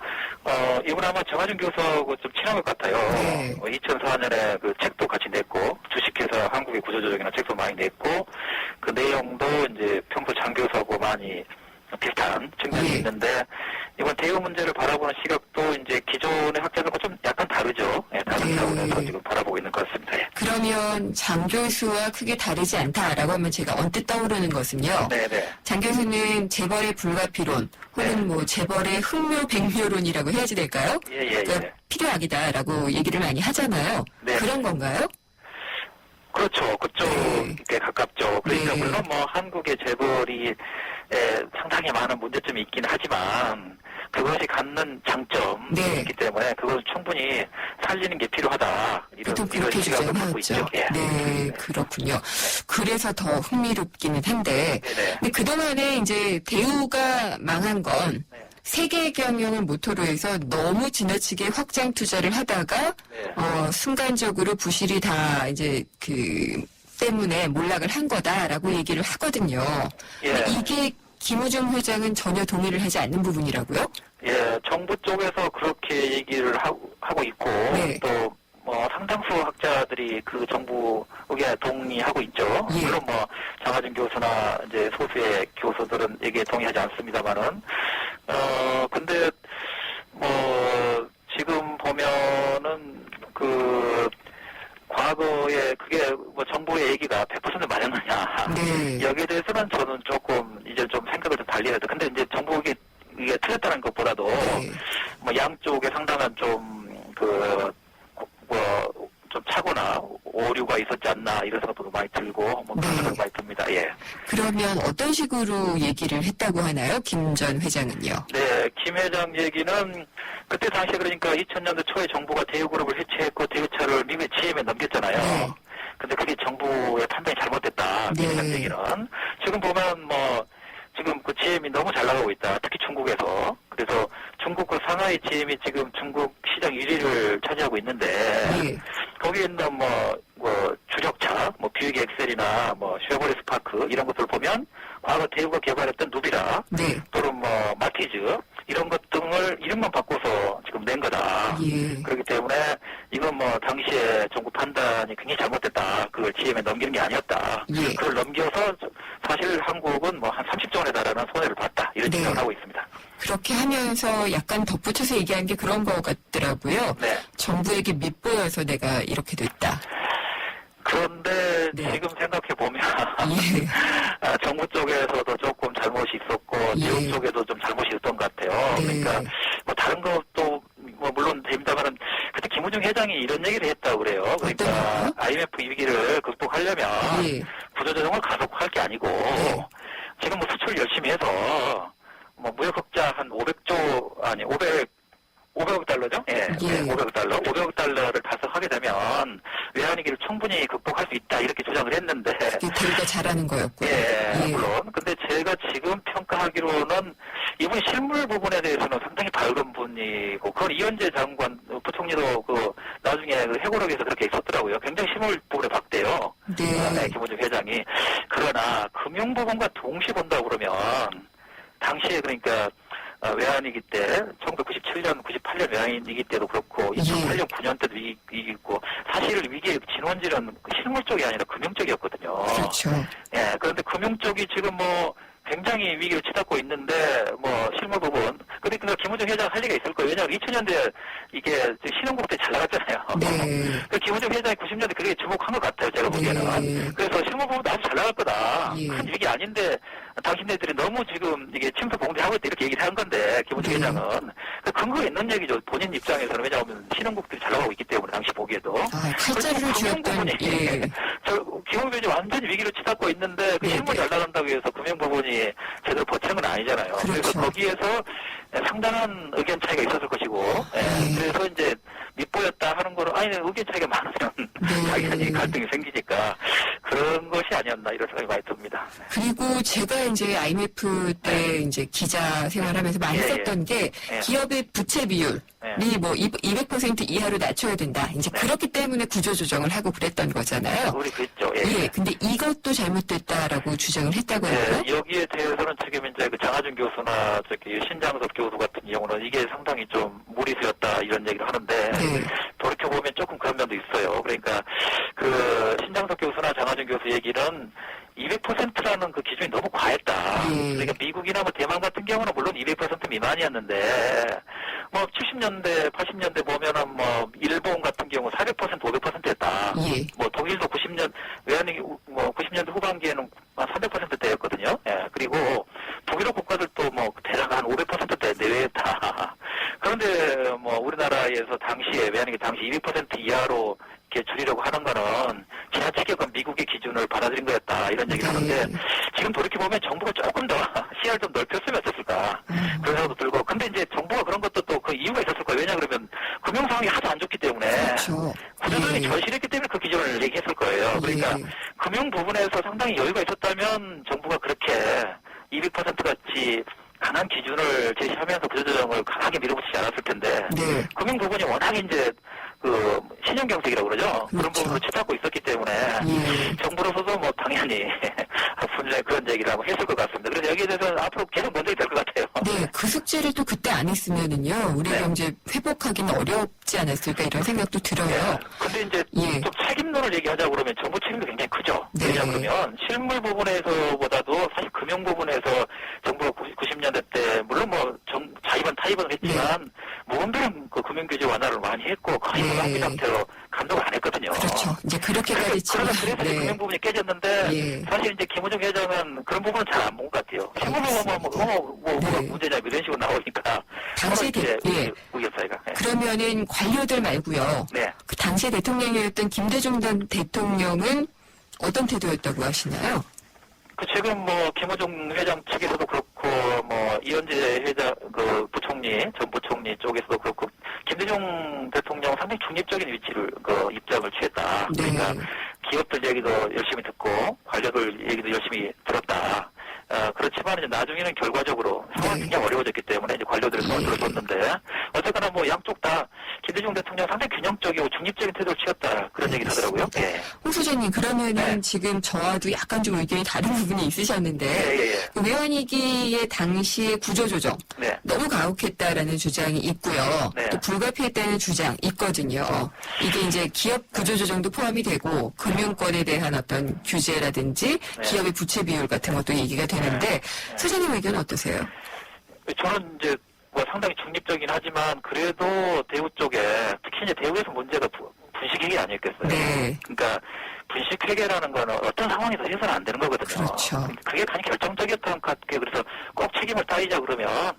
이분 아마 장하준 교수하고 좀 친한 것 같아요. 네. 2004년에 그 책도 같이 냈고, 주식회사 한국의 구조조정이나 책도 많이 냈고, 그 내용도 이제 평소 장 교수하고 많이 비슷한 측면이 예. 있는데 이번 대우 문제를 바라보는 시각도 이제 기존의 학자들과 좀 약간 다르죠. 예, 다른 예. 차원에서 지금 바라보고 있는 것 같습니다. 예. 그러면 장 교수와 크게 다르지 않다라고 하면 제가 언뜻 떠오르는 것은요. 네네. 장 교수는 재벌의 불가피론 혹은 뭐 재벌의 흑묘백묘론이라고 해야지 될까요? 예예예. 그러니까 필요하기다라고 얘기를 많이 하잖아요. 네. 그런 건가요? 그렇죠. 그쪽에 가깝죠. 그러니까 네. 물론 뭐 한국의 재벌이 상당히 많은 문제점이 있긴 하지만 그것이 갖는 장점이 네. 있기 때문에 그것을 충분히 살리는 게 필요하다. 보통 이런 그렇게 시각을 갖고 있죠. 주장하였죠. 예. 네, 그렇군요. 그래서 더 흥미롭기는 한데, 네네. 근데 그동안에 이제 대우가 망한 건 네. 세계 경영을 모토로 해서 너무 지나치게 확장 투자를 하다가 네. 순간적으로 부실이 다 이제 그 때문에 몰락을 한 거다라고 얘기를 하거든요. 예. 근데 이게 김우중 회장은 전혀 동의를 하지 않는 부분이라고요? 예, 정부 쪽에서 그렇게 얘기를 하고 있고 네. 또 뭐 상당수 학자들이 그 정부 의견에 동의하고 있죠. 예. 물론 뭐 장하준 교수나 이제 소수의 교수들은 여기에 동의하지 않습니다만은 근데 뭐 지금 보면은 그 과거에 그게 뭐 정부의 얘기가 100% 맞았느냐 네. 여기에 대해서는 저는 조금 이제 좀 생각을 좀 달리 해야 돼. 근데 이제 정부에게 이게 틀렸다는 것보다도 네. 뭐 양쪽에 상당한 좀 착오나 오류가 있었지 않나 이런 생각도 많이 들고 뭐 그런 네. 생각 많이 듭니다. 예. 그러면 어떤 식으로 얘기를 했다고 하나요? 김 전 회장은요? 네, 김 회장 얘기는 그때 당시에 그러니까 2000년대 초에 정부가 대우그룹을 해체했고 대우차를 미국의 GM에 넘겼잖아요. 네. 근데 그게 정부의 판단이 잘못됐다. 김 회장 네. 얘기는. 지금 보면 뭐 지금 그 GM이 너무 잘 나가고 있다. 특히 중국에서. 그래서 중국 그 상하이 GM이 지금 중국 시장 1위를 차지하고 있는데 예. 거기에 있는 뭐 주력차, 뭐 뷰익 엑셀이나 뭐 쉐보레 스파크 이런 것들을 보면 과거 대우가 개발했던 누비라 네. 또는 뭐 마티즈 이런 것 등을 이름만 바꿔서 지금 낸 거다. 예. 그렇기 때문에 이건 뭐 당시에 정부 판단이 굉장히 잘못됐다. 그걸 GM에 넘기는 게 아니었다. 예. 그걸 넘겨서 사실 한국은 뭐 한 30조 원에 달하는 손해를 봤다. 이런 네. 생각을 하고 있습니다. 그렇게 하면서 약간 덧붙여서 얘기한 게 그런 거 같더라고요. 네. 정부에게 밉보여서 내가 이렇게 됐다. 그런데 네. 지금 생각해 보면 예. 정부 쪽에서도 조금 잘못이 있었고 예. 대우 쪽에도 좀 잘못이 있었던 것 같아요. 네. 그러니까 뭐 다른 것도 뭐 물론 됩니다만은 그때 김우중 회장이 이런 얘기를 했다고 그래요. 그러니까 어떤 거요? IMF 위기를 극복하려면 예. 구조조정을 가속할 게 아니고 네. 지금 뭐 수출 열심히 해서 뭐 무역 흑자 한 500억 달러죠? 예. 예. 500억 달러. 500억 달러를 달성하게 되면 외환위기를 충분히 극복할 수 있다. 이렇게 주장을 했는데. 그게 대우가 잘하는 거였고요. 예, 예. 물론. 근데 제가 지금 평가하기로는 이분이 실물 부분에 대해서는 상당히 밝은 분이고, 그건 이현재 장관, 부총리도 그 나중에 그 해고록에서 그렇게 있었더라고요. 굉장히 실물 부분에 박대요. 네. 김우중 회장이. 그러나 금융 부분과 동시에 본다 그러면 당시에 그러니까 외환위기 때 1997년, 98년 외환위기 때도 그렇고 2008년, 9년 때도 위기 있고 사실 위기의 진원지는 실물 쪽이 아니라 금융 쪽이었거든요. 그렇죠. 예, 그런데 금융 쪽이 지금 뭐 굉장히 위기를 치닫고 있는데 뭐 실물 부분 그러니까 김우중 회장 할 얘기가 있을 거예요. 왜냐하면 2000년대 이게 신흥국 때 잘 나갔잖아요. 네. 그 김우중 회장이 90년대 그게 주목한 것 같아요. 제가 보기에는. 네. 그래서 실물 부분도 아주 잘 나갈 거다. 예. 큰 위기 아닌데 당신네들이 너무 지금 이게 침투 봉쇄하고 있다 이렇게 얘기를 한 건데 김우중 네. 회장은 그 근거가 있는 얘기죠. 본인 입장에서는 왜냐하면 신흥국들이 잘 나가고 있기 때문에 당시 보기에도. 아, 칼자루를 그리고 금융 쥐었던, 부분이 예. 기업이 완전히 위기를 치닫고 있는데 그 네, 실물 네. 잘 나간다고 해서 금융 부분이 제대로 버티는 건 아니잖아요. 그렇죠. 그래서 거기에서 상당한 의견 차이가 있었을 것이고 네. 그래서 이제 밑보였다 하는 거는 아니 의견 차이가 많으면 네. 당연히 갈등이 생기니까 그런 것이 아니었나 이런 생각이 많이 듭니다. 그리고 제가 이제 IMF 때 이제 기자 생활하면서 많이 예, 예. 썼던 게 예. 기업의 부채 비율이 예. 뭐 200% 이하로 낮춰야 된다. 이제 그렇기 때문에 구조조정을 하고 그랬던 거잖아요. 우리 그랬죠. 예, 근데 이것도 잘못됐다라고 주장을 했다고 해요. 예, 여기에 대해서는 지금 이제 그 장하준 교수나 저기 신장섭 교수 같은 경우는 이게 상당히 좀 무리수였다 이런 얘기를 하는데 네. 돌이켜보면 조금 그런 면도 있어요. 그러니까 그 신장섭 교수나 장하준 교수 얘기는 200%라는 그 기준이 너무 과했다. 예. 그러니까 미국이나 뭐 대만 같은 경우는 물론 200% 미만이었는데 뭐 70년대, 80년대 보면은 뭐 일본 같은 경우 400%, 500%였다. 예. 뭐 독일도 90년대 후반기에는 한 300%대였거든요. 예. 그리고 북유럽 국가들도 뭐 대략 한 500%대 내외였다. 그런데 뭐 우리나라에서 당시에 왜냐하면 당시 200% 이하로 이렇게 줄이려고 하는 거는 지나치게 미국의 기준을 받아들인 거였다 이런 얘기를 하는데 지금 돌이켜보면 정부가 조금 더 시야를 좀 넓혔으면 어땠을까 그런 생각도 들고 근데 이제 정부가 그런 것도 또 그 이유가 있었을 거예요. 왜냐 그러면 금융 상황이 하도 안 좋기 때문에 그렇죠. 구조조정이 예. 절실했기 때문에 그 기준을 얘기했을 거예요. 그러니까 예. 금융 부분에서 상당히 여유가 있었다면 정부가 그렇게 200% 같이 강한 기준을 제시하면서 구조조정을 강하게 밀어붙이지 않았을 텐데 네. 금융 부분이 워낙 이제 그 신용경색이라고 그러죠. 그런 그렇죠. 부분을 치닫고 있었기 때문에 예. 정부로서도 뭐 당연히 분명히 그런 얘기를 하고 했을 것 같습니다. 그래서 여기에 대해서는 앞으로 계속 논쟁이 될 것 같아요. 네, 그 숙제를 또 그때 안 했으면은요, 우리 네. 경제 회복하기는 어렵지 않았을까 이런 생각도 들어요. 근데 이제 예. 좀 책임론을 얘기하자 그러면 정부 책임도 굉장히 크죠. 네. 왜냐 그러면 실물 부분에서보다도 사실 금융 부분에서 정부가 90년대 때 물론 뭐 자의반 타의반을 했지만 무분별한 그 금융규제 완화를 많이 했고 거의 네. 무방비 상태로 감독을 안 했거든요. 그렇죠. 이제 그렇게까지 치면, 그래서 이제 금융 부분이 깨졌는데 예. 사실 이제 김호중 회장은 그런 부분은 잘 안 본 것 같아요. 실물 부분은 뭐가 네. 문제냐 이런 식으로 나오니까 당시 이제 예. 의견 차이가. 예. 그러면은 관료들 말고요. 네. 그 당시 대통령이었던 김대중 전 대통령은 어떤 태도였다고 하시나요? 그 지금 뭐 김호중 회장 측에서도 그렇고 뭐 이현재 회장 그 부총리 전 부총리 쪽에서도 그렇고 김대중 대통령 상당히 중립적인 위치를 그 입장을 취했다. 네. 그러니까 기업들 얘기도 열심히 듣고 관료들 얘기도 열심히 들었다. 그렇지만 이제 나중에는 결과적으로 상황이 네. 굉장히 어려워졌기 때문에 이제 관료들을 더 들어줬는데 어쨌거나 뭐 양쪽 다 김대중 대통령 상당히 균형적이고 중립적인 태도를 취했다 그런 얘기 하더라고요. 예. 홍 소장님, 그러면은 네. 지금 저와도 약간 좀 의견이 다른 부분이 있으셨는데, 예. 그 외환위기의 당시의 구조조정, 네. 너무 가혹했다라는 주장이 있고요. 네. 또 불가피했다는 주장 있거든요. 이게 이제 기업 구조조정도 포함이 되고 금융권에 대한 어떤 규제라든지 네. 기업의 부채 비율 같은 것도 얘기가 되는데 소장님 의견은 어떠세요? 저는 이제 뭐 상당히 중립적이긴 하지만 그래도 대우 쪽에 특히 이제 대우에서 문제가 분식회계 아니었겠어요. 네. 그러니까 분식회계라는 거는 어떤 상황에서 해서는 안 되는 거거든요. 그렇죠. 그게 가장 결정적이었던 것 같아요. 그래서 꼭 책임을 따지자 그러면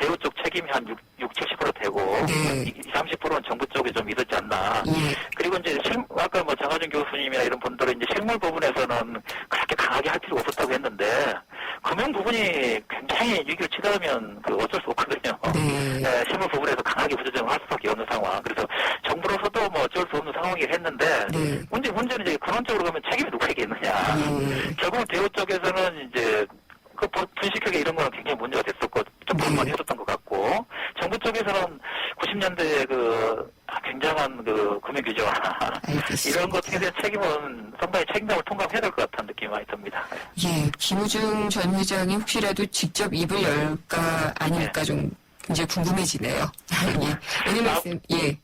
대우 쪽 책임이 한 70% 되고 네. 30%는 정부 쪽에 좀 있었지 않나. 예. 그리고 이제 아까 뭐 장하준 교수님이나 이런 분들은 이제 실물 부분에서는 그렇게 강하게 할 필요가 없었다고 했는데 금융 부분이 굉장히 위기를 치닫으면 그 어쩔 수 없거든요. 네. 네, 실물 부분에서 강하게 구조조정을 할 수밖에 없는 상황. 그래서 정부로서도 뭐 어쩔 수 없는 상황이긴 했는데 네. 문제는 이제 근원적으로 보면 책임이 누구에게 있느냐. 예. 결국은 대우 쪽에서는 이제 그 분식회계 이런 거는 굉장히 문제가 됐었고 좀 불만이 있었던 것 같고 정부 쪽에서는 90년대 그 굉장한 그 금융규제 완화 알겠습니다. 이런 것에 대한 책임은 상당히 책임감을 통감해야 될 것 같다는 느낌이 많이 듭니다. 예, 김우중 전 회장이 혹시라도 직접 입을 열까 아닐까 좀 굉장히 궁금해지네요. 예. 오늘 말씀, 예. 예,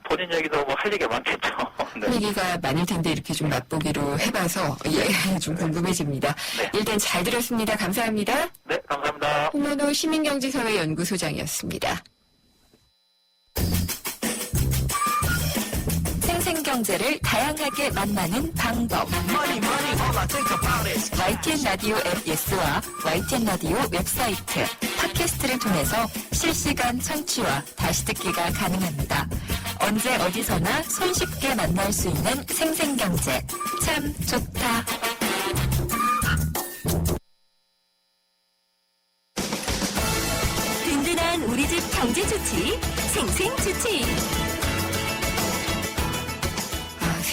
본인 얘기도 뭐 할 얘기가 많겠죠. 네. 얘기가 많을 텐데 이렇게 좀 맛보기로 해봐서, 예, 좀 궁금해집니다. 네. 일단 잘 들었습니다. 감사합니다. 네, 감사합니다. 홍만호 시민경제사회연구소장이었습니다. 생생경제를 다양하게 만나는 방법. YTN 라디오 앱 예스와 YTN 라디오 웹사이트, 팟캐스트를 통해서 실시간 청취와 다시 듣기가 가능합니다. 언제 어디서나 손쉽게 만날 수 있는 생생경제. 참 좋다. 든든한 우리 집 경제 주치, 생생주치.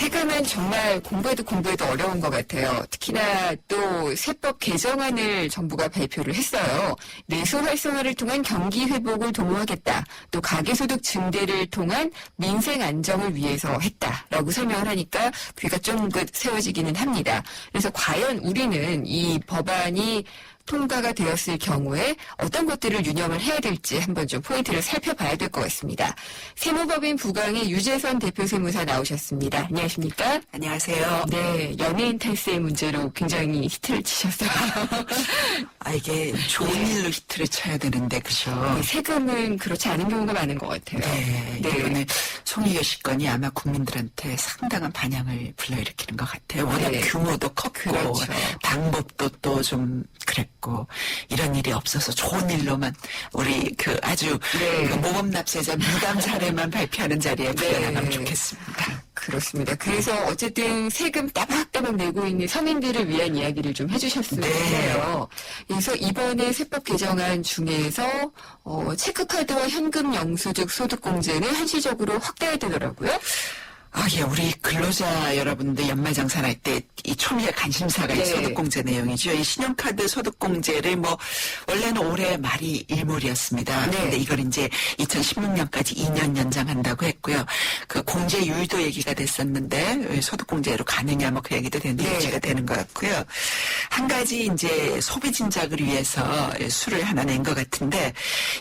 세금은 정말 공부해도 어려운 것 같아요. 특히나 또 세법 개정안을 정부가 발표를 했어요. 내수 활성화를 통한 경기 회복을 도모하겠다. 또 가계소득 증대를 통한 민생 안정을 위해서 했다라고 설명을 하니까 귀가 쫑긋 세워지기는 합니다. 그래서 과연 우리는 이 법안이 통과가 되었을 경우에 어떤 것들을 유념을 해야 될지 한번 좀 포인트를 살펴봐야 될 것 같습니다. 세무법인 부강의 유재선 대표 세무사 나오셨습니다. 안녕하십니까? 안녕하세요. 네, 연예인 탈세 문제로 굉장히 히트를 치셨어요. 이게 좋은 일로 히트를 쳐야 되는데, 그죠? 네, 세금은 그렇지 않은 경우가 많은 것 같아요. 네, 이번에 송혜교 씨 건이 아마 국민들한테 상당한 반향을 불러일으키는 것 같아요. 워낙 네. 규모도 컸고, 그렇죠. 방법도 또 좀 그랬고, 이런 일이 없어서 좋은 일로만 우리 아주 네. 모범 납세자 무담 사례만 발표하는 자리에 불려나가면 좋겠습니다. 그렇습니다. 그래서 어쨌든 세금 따박따박 내고 있는 서민들을 위한 이야기를 좀 해주셨으면 네. 해요. 그래서 이번에 세법 개정안 중에서 체크카드와 현금 영수증 소득공제는 한시적으로 확대해야 되더라고요. 예, 우리 근로자 여러분들 연말정산 할 때 이 초미의 관심사가 네. 이 소득공제 내용이죠. 이 신용카드 소득공제를 원래는 올해 말이 일몰이었습니다. 네. 근데 이걸 이제 2016년까지 2년 연장한다고 했고요. 그 공제 유의도 얘기가 됐었는데 소득공제로 가느냐 그 얘기도 됐는데 네. 유지가 되는 것 같고요. 한 가지 이제 소비 진작을 위해서 수를 하나 낸 것 같은데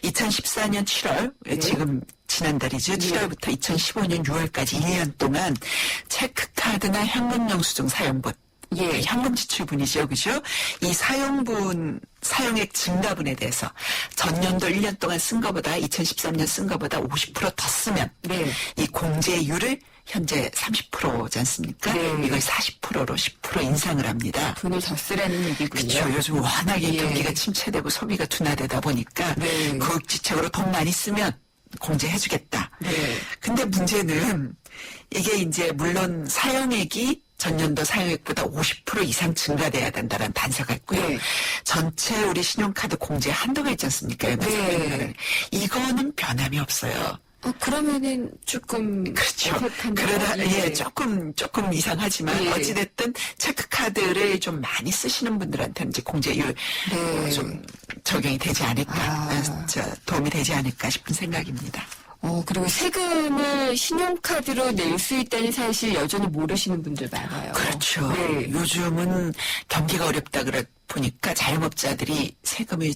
2014년 7월 지금 지난달이죠. 7월부터 2015년 6월까지 1년 동안 체크카드나 현금 영수증 사용분, 예. 현금 지출분이죠. 그죠? 이 사용액 증가분에 대해서 전년도 1년 동안 쓴 것보다 2013년 쓴 것보다 50% 더 쓰면 네. 이 공제율을 현재 30%지 않습니까? 네. 이걸 40%로 10% 인상을 합니다. 돈을 더 쓰라는 얘기군요. 그렇죠. 요즘 워낙에 예. 경기가 침체되고 소비가 둔화되다 보니까 네. 고액지책으로 돈 많이 쓰면 공제해주겠다. 네. 근데 문제는 이게 이제 물론 사용액이 전년도 사용액보다 50% 이상 증가돼야 된다는 단서가 있고요. 네. 전체 우리 신용카드 공제 한도가 있지 않습니까? 네. 이거는 변함이 없어요. 그러면은 조금 그렇죠. 어색한데. 그러다 조금 이상하지만 예. 어찌됐든 체크카드를 좀 많이 쓰시는 분들한테는 이제 공제율 네. 좀 적용이 되지 않을까, 도움이 되지 않을까 싶은 생각입니다. 그리고 세금을 신용카드로 낼 수 있다는 사실 여전히 모르시는 분들 많아요. 그렇죠. 네. 요즘은 경기가 어렵다 보니까 자영업자들이 세금을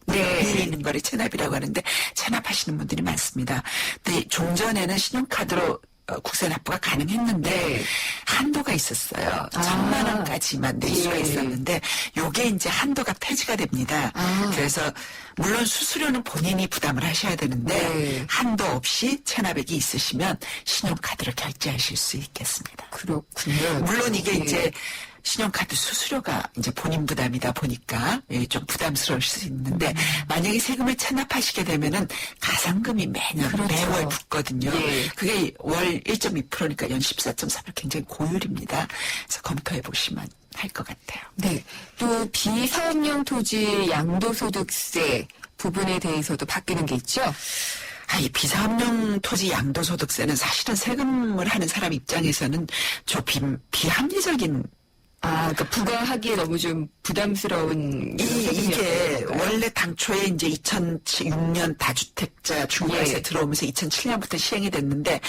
네. 밀리는 거를 체납이라고 하는데 체납하시는 분들이 많습니다. 근데 종전에는 신용카드로 국세 납부가 가능했는데 네. 한도가 있었어요. 1,000만 원까지만 낼 수가 예. 있었는데 요게 이제 한도가 폐지가 됩니다. 그래서 물론 수수료는 본인이 부담을 하셔야 되는데 네. 한도 없이 체납액이 있으시면 신용카드로 결제하실 수 있겠습니다. 그렇군요. 물론 이게 예. 이제 신용카드 수수료가 이제 본인 부담이다 보니까 좀 부담스러울 수 있는데 만약에 세금을 체납하시게 되면은 가산금이 매년 그렇죠. 매월 붙거든요. 예. 그게 월 1.2%니까 연 14.3% 굉장히 고율입니다. 그래서 검토해 보시면 할 것 같아요. 네. 또 비사업용 토지 양도소득세 부분에 대해서도 바뀌는 게 있죠? 이 비사업용 토지 양도소득세는 사실은 세금을 하는 사람 입장에서는 좀 비합리적인 그러니까 부과하기에 너무 좀 부담스러운 이게 세금이었어요. 원래 당초에 이제 2006년 다주택자 중과세 예. 들어오면서 2007년부터 시행이 됐는데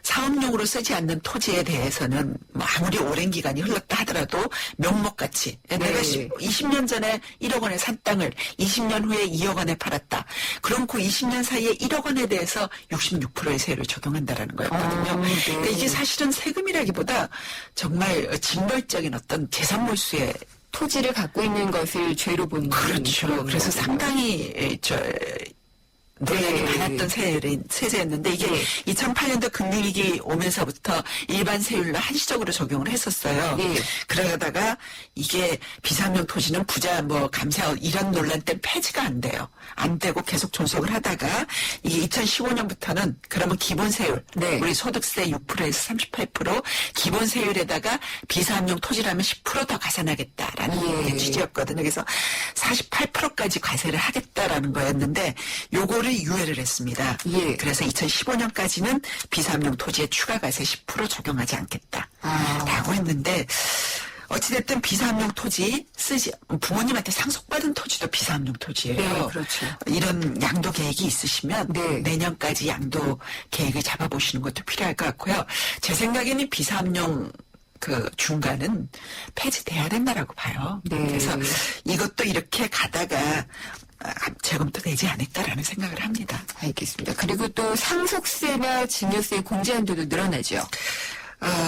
사업용으로 쓰지 않는 토지에 대해서는 아무리 오랜 기간이 흘렀다 하더라도 명목같이 내가 20년 전에 1억 원에 산 땅을 20년 후에 2억 원에 팔았다. 그럼 그 20년 사이에 1억 원에 대해서 66%의 세율을 적용한다라는 거였거든요. 네. 근데 이게 사실은 세금이라기보다 정말 징벌적인 어떤 재산 몰수의 토지를 갖고 있는 것을 죄로 보는 그렇죠. 그런 그래서 거군요. 상당히 논란이 네. 많았던 세제였는데 이게 네. 2008년도 금융위기 오면서부터 일반 세율로 한시적으로 적용을 했었어요. 네. 그러다가 이게 비상용 토지는 부자 감사 이런 논란 때문에 폐지가 안 돼요. 안 되고 계속 존속을 하다가 이게 2015년부터는 그러면 기본 세율 네. 우리 소득세 6%에서 38% 기본 세율에다가 비상용 토지라면 10% 더 가산하겠다라는 예. 취지였거든요. 그래서 48%까지 과세를 하겠다라는 거였는데 요거를 유예를 했습니다. 예. 그래서 2015년까지는 비사업용 토지에 추가 과세 10% 적용하지 않겠다라고 했는데 어찌됐든 비사업용 토지 부모님한테 상속받은 토지도 비사업용 토지예요. 네, 그렇죠. 이런 양도 계획이 있으시면 네. 내년까지 양도 계획을 잡아보시는 것도 필요할 것 같고요. 제 생각에는 비사업용 그 중간은 폐지돼야 된다라고 봐요. 네. 그래서 이것도 이렇게 가다가 재검토되지 않을까라는 생각을 합니다. 알겠습니다. 그리고 또 상속세나 증여세 공제 한도도 늘어나죠.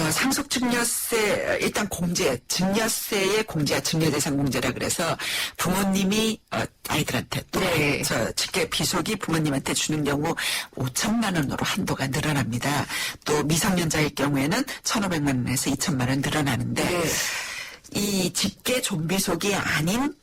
상속증여세 일단 공제, 증여세의 공제, 증여재산 공제라 그래서 부모님이 아이들한테 또 네. 직계 비속이 부모님한테 주는 경우 5천만 원으로 한도가 늘어납니다. 또 미성년자일 경우에는 1,500만 원에서 2천만 원 늘어나는데 네. 이 직계 존비속이 아닌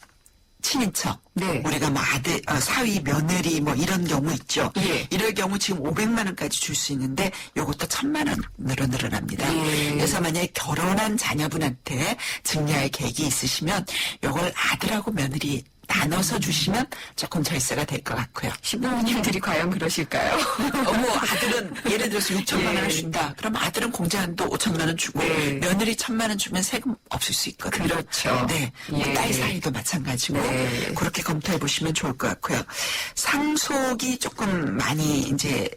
친인척, 네. 우리가 뭐 아들, 사위, 며느리 뭐 이런 경우 있죠. 예. 이럴 경우 지금 500만 원까지 줄 수 있는데 요것도 1,000만 원으로 늘어납니다. 예. 그래서 만약에 결혼한 자녀분한테 증여할 계획이 있으시면 요걸 아들하고 며느리 나눠서 주시면 조금 절세가 될 것 같고요. 신부모님들이 과연 그러실까요? 뭐 아들은 예를 들어서 6천만 예. 원을 준다. 그럼 아들은 공제한도 5천만 원 주고 네. 며느리 1,000만 원 주면 세금 없을 수 있거든요. 그렇죠. 네. 예. 딸 사이도 마찬가지고 네. 그렇게 검토해 보시면 좋을 것 같고요. 상속이 조금 많이 이제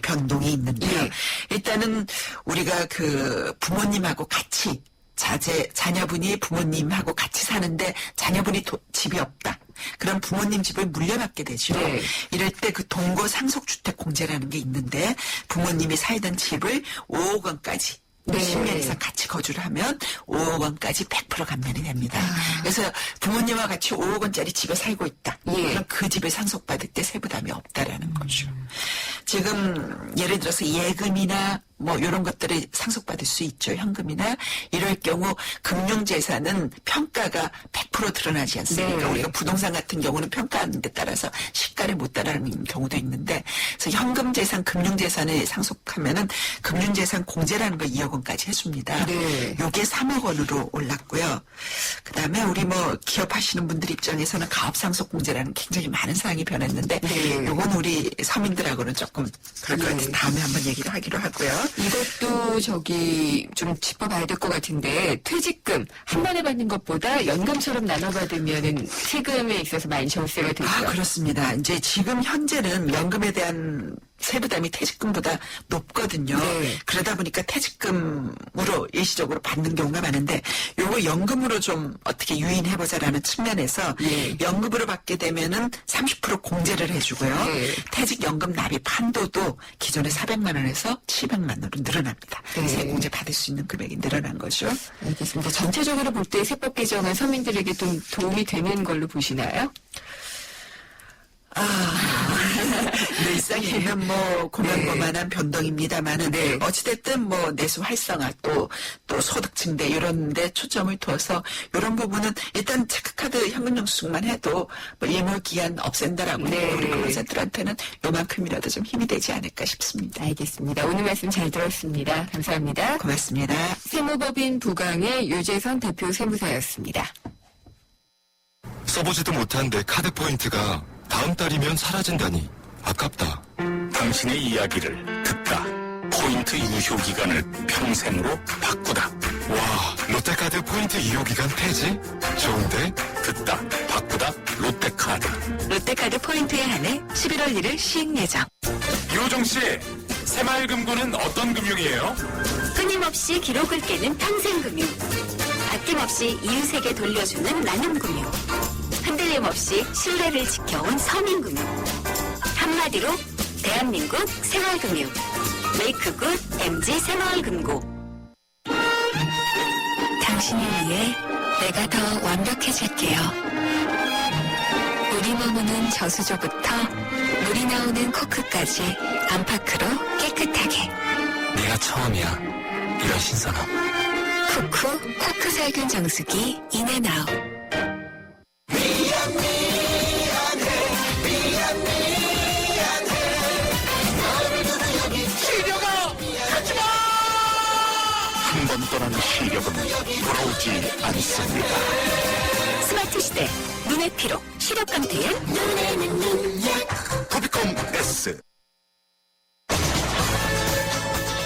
변동이 있는데요. 예. 일단은 우리가 그 부모님하고 같이 자녀분이 부모님하고 같이 사는데 자녀분이 집이 없다. 그럼 부모님 집을 물려받게 되죠. 네. 이럴 때 그 동거 상속주택 공제라는 게 있는데 부모님이 살던 집을 5억 원까지 네. 10년 이상 같이 거주를 하면 5억 원까지 100% 감면이 됩니다. 그래서 부모님과 같이 5억 원짜리 집에 살고 있다. 예. 그럼 그 집을 상속받을 때 세부담이 없다라는 거죠. 지금 예를 들어서 예금이나 뭐 이런 것들을 상속받을 수 있죠. 현금이나 이럴 경우 금융재산은 평가가 100% 드러나지 않습니까? 네. 우리가 부동산 같은 경우는 평가하는 데 따라서 시가를 못 따라하는 경우도 있는데 그래서 현금재산, 금융재산을 상속하면은 금융재산 공제라는 걸 2억 원까지 해줍니다. 네. 요게 3억 원으로 올랐고요. 그다음에 우리 뭐 기업하시는 분들 입장에서는 가업상속공제라는 굉장히 많은 사항이 변했는데 네. 요건 우리 서민들하고는 조금 그럴 것 같아서 다음에 한번 얘기를 하기로 하고요. 이것도 좀 짚어봐야 될 것 같은데 퇴직금 한 번에 받는 것보다 연금처럼 나눠 받으면은 세금에 있어서 많이 절세가 되죠. 그렇습니다. 이제 지금 현재는 연금에 대한 세부담이 퇴직금보다 높거든요. 네. 그러다 보니까 퇴직금으로 일시적으로 받는 경우가 많은데 요거 연금으로 좀 어떻게 유인해보자라는 측면에서 예. 연금으로 받게 되면은 30% 공제를 해주고요. 네. 퇴직연금 납입 한도도 기존에 400만 원에서 700만 원으로 늘어납니다. 네. 세공제 받을 수 있는 금액이 늘어난 거죠. 알겠습니다. 전체적으로 볼 때 세법 개정은 서민들에게 좀 도움이 되는 걸로 보시나요? 일상에 있는 뭐 고만고만한 변동입니다만은 네. 어찌됐든 뭐 내수 활성화 또 소득 증대 이런 데 초점을 둬서 이런 부분은 일단 체크카드 현금 영수증만 해도 뭐 일몰 기한 없앤다라고 네. 우리 근로자들한테는 요만큼이라도 좀 힘이 되지 않을까 싶습니다. 알겠습니다. 오늘 말씀 잘 들었습니다. 감사합니다. 고맙습니다. 세무법인 부강의 유재선 대표 세무사였습니다. 써보지도 못한 내 카드 포인트가 다음 달이면 사라진다니 아깝다. 당신의 이야기를 듣다. 포인트 유효 기간을 평생으로 바꾸다. 와, 롯데카드 포인트 이용기간 폐지? 좋은데? 듣다. 바꾸다. 롯데카드. 롯데카드 포인트에 한해 11월 1일 시행 예정. 유호정 씨, 새마을금고는 어떤 금융이에요? 끊임없이 기록을 깨는 평생금융. 아낌없이 이웃에게 돌려주는 나눔금융. 흔들림 없이 신뢰를 지켜온 서민금융. 한마디로 대한민국 새마을금융. 메이크굿 MG 새마을금고. 당신을 위해 내가 더 완벽해질게요. 물이 머무는 저수조부터 물이 나오는 코크까지 안팎으로 깨끗하게. 내가 처음이야. 이런 신선함. 쿠쿠 코크 살균 정수기 인앤아웃. 한 번 떠나는 시력은 돌아오지 않습니다. 스마트 시대 눈의 피로 시력 강퇴에 눈에는 눈약. 토비콤 S.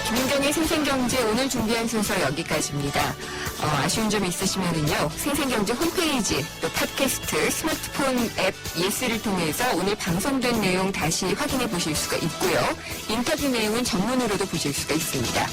김은경의 생생경제 오늘 준비한 순서 여기까지입니다. 아쉬운 점이 있으시면은요, 생생경제 홈페이지, 또 팟캐스트, 스마트폰 앱 예스를 통해서 오늘 방송된 내용 다시 확인해 보실 수가 있고요. 인터뷰 내용은 전문으로도 보실 수가 있습니다.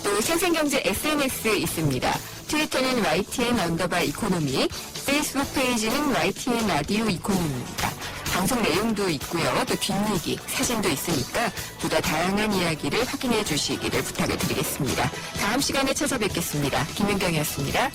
또 생생경제 SNS 있습니다. 트위터는 YTN_이코노미, 페이스북 페이지는 YTN 라디오 이코노미입니다. 방송 내용도 있고요. 또 뒷얘기, 사진도 있으니까 보다 다양한 이야기를 확인해 주시기를 부탁을 드리겠습니다. 다음 시간에 찾아뵙겠습니다. 김윤경이었습니다.